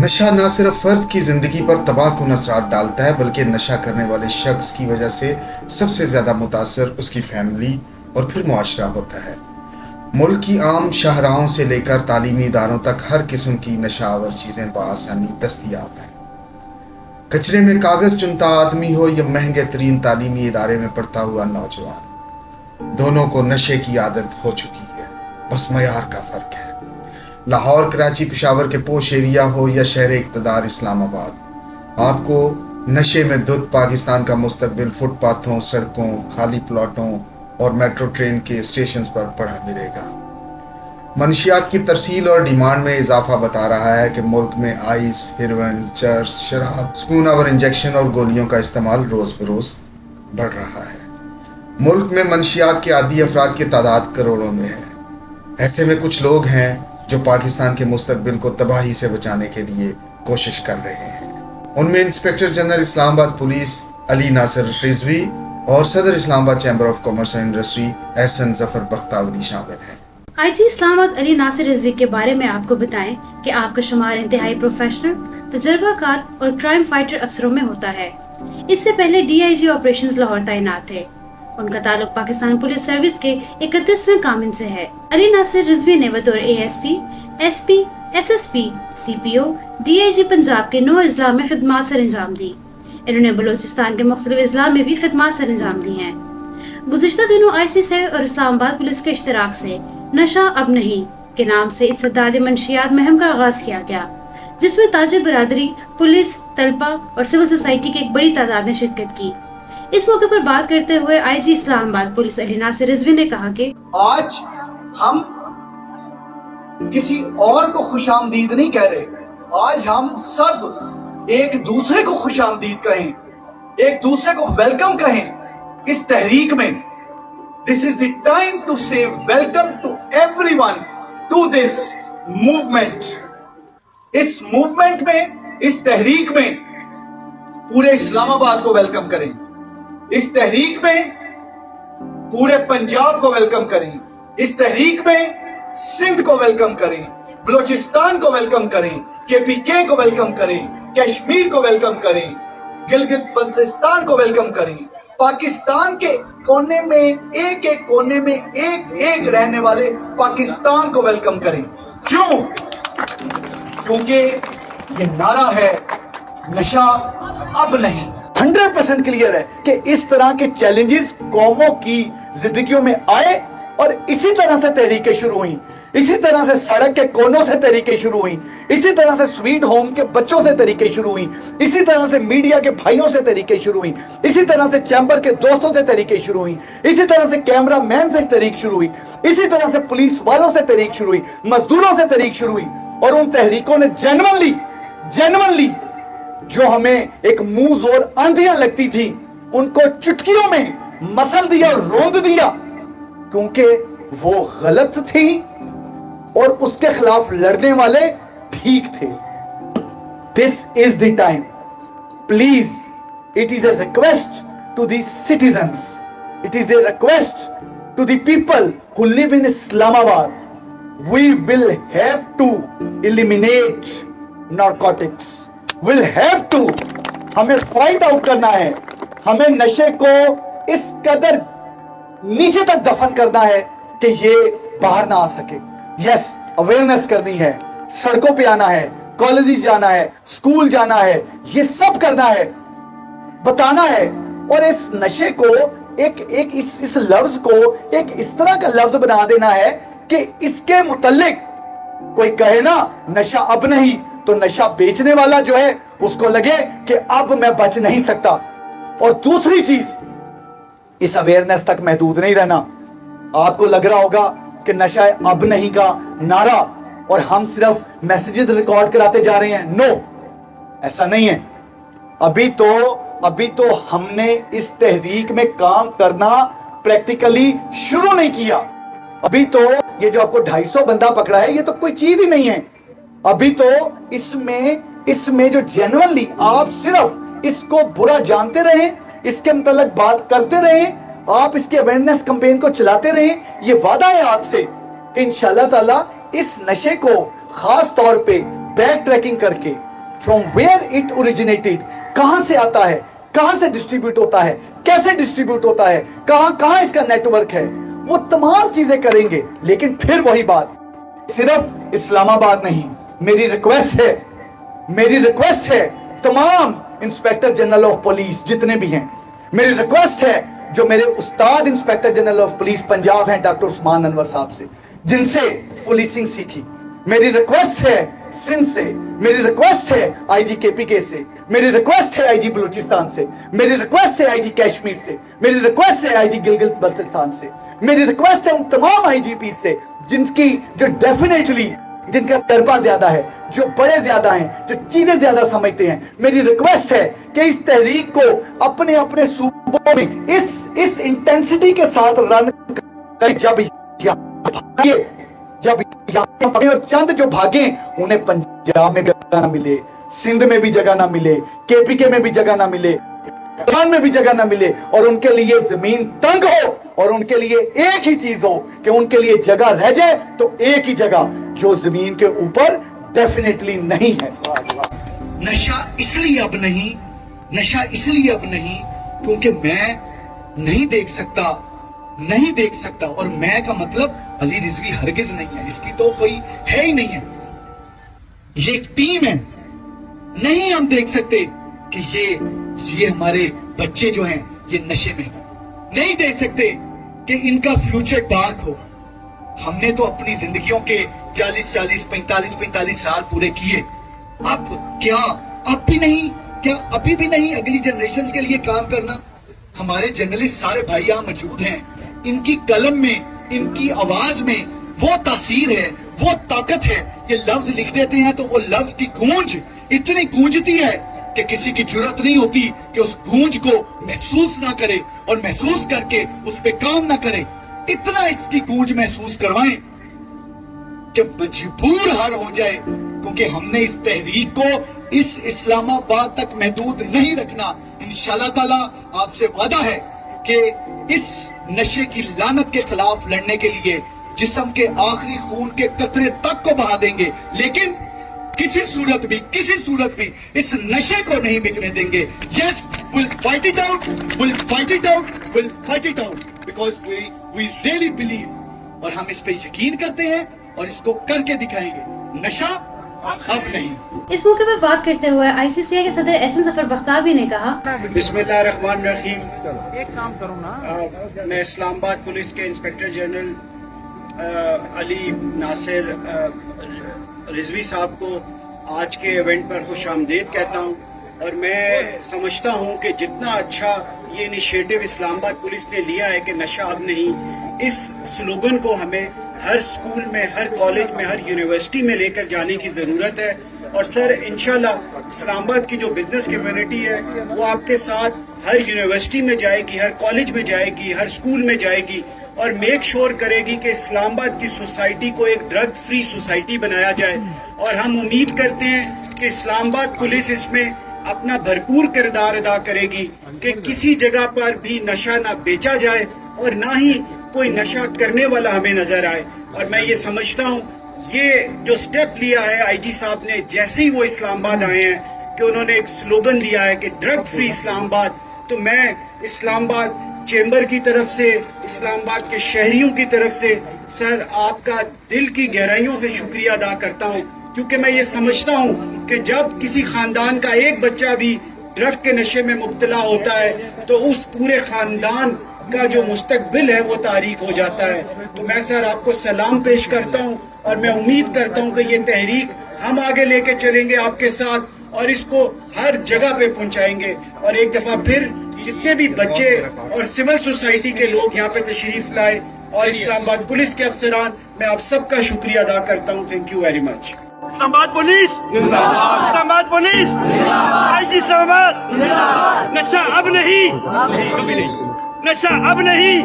नशा न सिर्फ फर्द की जिंदगी पर तबाहकुन असरात डालता है, बल्कि नशा करने वाले शख्स की वजह से सबसे ज्यादा मुतासर उसकी फैमिली और फिर मुआशरा होता है। मुल्क की आम शाहराहों से लेकर तालीमी इदारों तक हर किस्म की नशावर चीजें बआसानी दस्तयाब हैं। कचरे में कागज चुनता आदमी हो या महंगे तरीन तालीमी इदारे में पढ़ता हुआ नौजवान, दोनों को नशे की आदत हो चुकी है, बस मयार का फर्क है। लाहौर, कराची, पेशावर के पोश एरिया हो या शहर इक़्तिदार इस्लामाबाद, आपको नशे में धुत पाकिस्तान का मुस्तकबिल फुटपाथों, सड़कों, खाली प्लॉटों और मेट्रो ट्रेन के स्टेशन पर पड़ा मिलेगा। मनशियात की तरसील और डिमांड में इजाफा बता रहा है कि मुल्क में आइस, हेरोइन, चर्स, शराब, स्कूनावर इंजेक्शन और गोलियों का इस्तेमाल रोज़ बरोज़ बढ़ रहा है। मुल्क में मनशियात के आदी अफराद की तादाद करोड़ों में है। ऐसे में कुछ लोग हैं जो पाकिस्तान के मुस्तकबिल को तबाही से बचाने के लिए कोशिश कर रहे हैं। उनमें inspector general Islamabad police Ali Nasir Rizvi और सदर Islamabad chamber of commerce and industry Ehsan Zafar Bakhtawari शामिल हैं। आईजी इस्लामाबाद अली नासिर रिजवी के बारे में आपको बताएं कि आपका शुमार इंतहाई प्रोफेशनल, तजर्बाकार और क्राइम फाइटर अफसरों में होता है। इससे पहले DIG ऑपरेशंस लाहौर तैनात थे। उनका ताल्लुक पाकिस्तान पुलिस सर्विस के 31वें कामिन से है। अली नासिर रिजवी ने बतौर ASP, SP, SSP, CPO, DIG Punjab के 9 अजला में खिदमात सर अंजाम दी। इन्होंने बलोचिस्तान के मुख्तलिफ अजला में भी खिदमात सर अंजाम दी हैं। गुज़िश्ता दिनों ICC और इस्लामाबाद पुलिस के इश्तराक से नशा अब नहीं के नाम से इत्सदाद मंशियात मुहिम का आगाज किया गया, जिसमें ताजिर बरादरी, पुलिस, तलबा और सिविल सोसाइटी की एक बड़ी तादाद ने शिरकत की। इस मौके पर बात करते हुए IG इस्लामाबाद पुलिस अली नासिर रिजवी ने कहा कि आज हम किसी और को खुशामदीद नहीं कह रहे, आज हम सब एक दूसरे को खुशामदीद कहें, एक दूसरे को वेलकम कहें इस तहरीक में। This is the time to say welcome to everyone to this movement. इस मूवमेंट में, इस तहरीक में पूरे इस्लामाबाद को वेलकम करें, इस तहरीक में पूरे पंजाब को वेलकम करें, इस तहरीक में सिंध को वेलकम करें, बलोचिस्तान को वेलकम करें, KPK को वेलकम करें, कश्मीर को वेलकम करें, गिलगित बल्तिस्तान को वेलकम करें। पाकिस्तान के कोने में, एक एक कोने में एक एक रहने वाले पाकिस्तान को वेलकम करें। क्यों? क्योंकि ये नारा है, नशा अब नहीं। 100% क्लियर है कि इस तरह के चैलेंजेस कौमों की जिंदगियों में आए और इसी तरह से तहरीकें शुरू हुई, इसी तरह से सड़क के कोनों से तहरीकें शुरू हुई, इसी तरह से स्वीट होम के बच्चों से तहरीकें शुरू हुई, इसी तरह से मीडिया के भाइयों से तहरीकें शुरू हुई, इसी तरह से चैम्बर के दोस्तों से तहरीकें शुरू हुई, इसी तरह से कैमरा मैन से तहरीक शुरू हुई, इसी तरह से पुलिस वालों से तहरीक शुरू हुई, मजदूरों से तहरीक शुरू हुई। और उन तहरीकों ने जेन्युइनली जो हमें एक मुंह जोर आंधियां लगती थी, उनको चुटकियों में मसल दिया और रोंद दिया, क्योंकि वो गलत थी और उसके खिलाफ लड़ने वाले ठीक थे। This is the time, please, it is a request to the citizens, it is a request to the people who live in Islamabad. We will have to eliminate narcotics, will have to, हमें fight out करना है, हमें नशे को इस कदर नीचे तक दफन करना है कि ये बाहर ना आ सके। यस, अवेयरनेस करनी है, सड़कों पे आना है, कॉलेज जाना है, स्कूल जाना है, ये सब करना है, बताना है। और इस नशे को इस लफ्ज को एक इस तरह का लफ्ज बना देना है कि इसके मुतल्लिक कोई कहे ना नशा अब नहीं, तो नशा बेचने वाला जो है उसको लगे कि अब मैं बच नहीं सकता। और दूसरी चीज, इस अवेयरनेस तक महदूद नहीं रहना। आपको लग रहा होगा कि नशा अब नहीं का नारा और हम सिर्फ मैसेजेस रिकॉर्ड कराते जा रहे हैं। नो, ऐसा नहीं है। अभी तो हमने इस तहरीक में काम करना प्रैक्टिकली शुरू नहीं किया। अभी तो ये जो आपको 250 बंदा पकड़ा है, ये तो कोई चीज ही नहीं है। अभी तो इसमें जो जेन्युइनली आप सिर्फ इसको बुरा जानते रहे, इसके मतलब बात करते रहे, आप इसके अवेयरनेस कैंपेन को चलाते रहे, ये वादा है आपसे कि इंशाल्लाह ताला इस नशे को खास तौर पे बैक ट्रैकिंग करके फ्रॉम वेयर इट ओरिजिनेटेड, कहां से आता है, कहां से डिस्ट्रीब्यूट होता है, कैसे डिस्ट्रीब्यूट होता है, कहां कहां इसका नेटवर्क है, वो तमाम चीजें करेंगे। लेकिन फिर वही बात, सिर्फ इस्लामाबाद नहीं, मेरी रिक्वेस्ट है तमाम इंस्पेक्टर जनरल ऑफ पुलिस जितने भी हैं, मेरी रिक्वेस्ट है जो मेरे उस्ताद inspector general of police Punjab हैं डॉक्टर उस्मान अनवर साहब से, जिनसे पुलिसिंग सीखी, मेरी रिक्वेस्ट है सिंध से, मेरी रिक्वेस्ट है आईजी केपीके से, मेरी रिक्वेस्ट है आईजी बलूचिस्तान से, मेरी रिक्वेस्ट है आईजी कश्मीर से, मेरी रिक्वेस्ट है आईजी गिलगित बल्तिस्तान से, मेरी रिक्वेस्ट है उन तमाम आईजीपी से जिनकी जो डेफिनेटली जिनका तजर्बा ज्यादा है, जो बड़े ज्यादा हैं, जो चीजें ज्यादा समझते हैं। मेरी रिक्वेस्ट है कि इस तहरीक को अपने अपने सूबों में इस इंटेंसिटी के साथ रन करें। जब और चंद जो भागे उन्हें पंजाब में जगह ना मिले, सिंध में भी जगह ना मिले, केपीके में भी जगह ना मिले, में भी जगह ना मिले, और उनके लिए जमीन तंग हो, और उनके लिए एक ही चीज हो कि उनके लिए जगह रह जाए तो एक ही जगह जो जमीन के ऊपर डेफिनेटली नहीं है। नशा इसलिए अब नहीं क्योंकि मैं नहीं देख सकता, और मैं का मतलब अली रिजवी हरगिज नहीं है, इसकी तो कोई है ही नहीं है, ये एक टीम है। नहीं हम देख सकते कि ये हमारे बच्चे जो हैं ये नशे में हो, नहीं देख सकते कि इनका फ्यूचर डार्क हो। हमने तो अपनी जिंदगियों के 40-40, 45-45 साल पूरे किए, अब क्या अभी भी नहीं अगली जनरेशन के लिए काम करना? हमारे जर्नलिस्ट सारे भाई यहाँ मौजूद हैं, इनकी कलम में, इनकी आवाज में वो तासीर है, वो ताकत है। ये लफ्ज लिख देते हैं तो वो लफ्ज की गूंज इतनी गूंजती है कि किसी की जरूरत नहीं होती कि उस गूंज को महसूस ना करे और महसूस करके उस पे काम ना करे। इतना इसकी गूंज महसूस करवाएं कि मजबूर हर हो जाए, क्योंकि हमने इस तहरीक को इस इस्लामाबाद तक महदूद नहीं रखना। इंशाल्लाह ताला आपसे वादा है कि इस नशे की लानत के खिलाफ लड़ने के लिए जिस्म के आखिरी खून के कतरे तक को बहा देंगे, लेकिन किसी सूरत भी इस नशे को नहीं बिकने देंगे। Yes, we'll fight it out because we really believe, और हम इस पे यकीन करते हैं और इसको करके दिखाएंगे। नशा अब नहीं। इस मौके पर बात करते हुए आईसीसीआई के सदर एहसन जफर बख्तावी ने कहा, बिस्मिल्लाहिर्रहमानिर्रहीम। मैं इस्लामाबाद पुलिस के इंस्पेक्टर जनरल अली नासिर रिजवी साहब को आज के इवेंट पर खुश आमदीद कहता हूं, और मैं समझता हूं कि जितना अच्छा ये इनिशिएटिव इस्लामाबाद पुलिस ने लिया है कि नशा अब नहीं, इस स्लोगन को हमें हर स्कूल में, हर कॉलेज में, हर यूनिवर्सिटी में लेकर जाने की जरूरत है। और सर इंशाल्लाह इस्लामाबाद की जो बिजनेस कम्युनिटी है वो आपके साथ हर यूनिवर्सिटी में जाएगी, हर कॉलेज में जाएगी, हर स्कूल में जाएगी, और मेक श्योर करेगी कि इस्लामाबाद की सोसाइटी को एक ड्रग फ्री सोसाइटी बनाया जाए। और हम उम्मीद करते हैं कि इस्लामाबाद पुलिस इसमें अपना भरपूर किरदार अदा करेगी कि किसी जगह पर भी नशा ना बेचा जाए और ना ही कोई नशा करने वाला हमें नजर आए। और मैं ये समझता हूँ ये जो स्टेप लिया है आईजी साहब ने, जैसे ही वो इस्लामाबाद आए हैं कि उन्होंने एक स्लोगन दिया है कि ड्रग फ्री इस्लामाबाद, तो मैं इस्लामाबाद चेंबर की तरफ से, इस्लामाबाद के शहरियों की तरफ से सर आपका दिल की गहराइयों से शुक्रिया अदा करता हूँ, क्योंकि मैं ये समझता हूँ कि जब किसी खानदान का एक बच्चा भी ड्रग के नशे में मुब्तला होता है तो उस पूरे खानदान का जो मुस्तकबिल है वो तारीक हो जाता है। तो मैं सर आपको सलाम पेश करता हूँ और मैं उम्मीद करता हूँ कि ये तहरीक हम आगे लेके चलेंगे आपके साथ और इसको हर जगह पे पहुँचाएंगे। और एक दफा फिर जितने भी बच्चे और सिविल सोसाइटी के लोग यहाँ पे तशरीफ लाए और इस्लामाबाद पुलिस के अफसरान, मैं आप सबका शुक्रिया अदा करता हूँ। Thank you very much. Islamabad police जिंदाबाद, इस्लामाबाद पुलिस जिंदाबाद, आईजी इस्लामाबाद जिंदाबाद। नशा अब नहीं, नशा अब नहीं।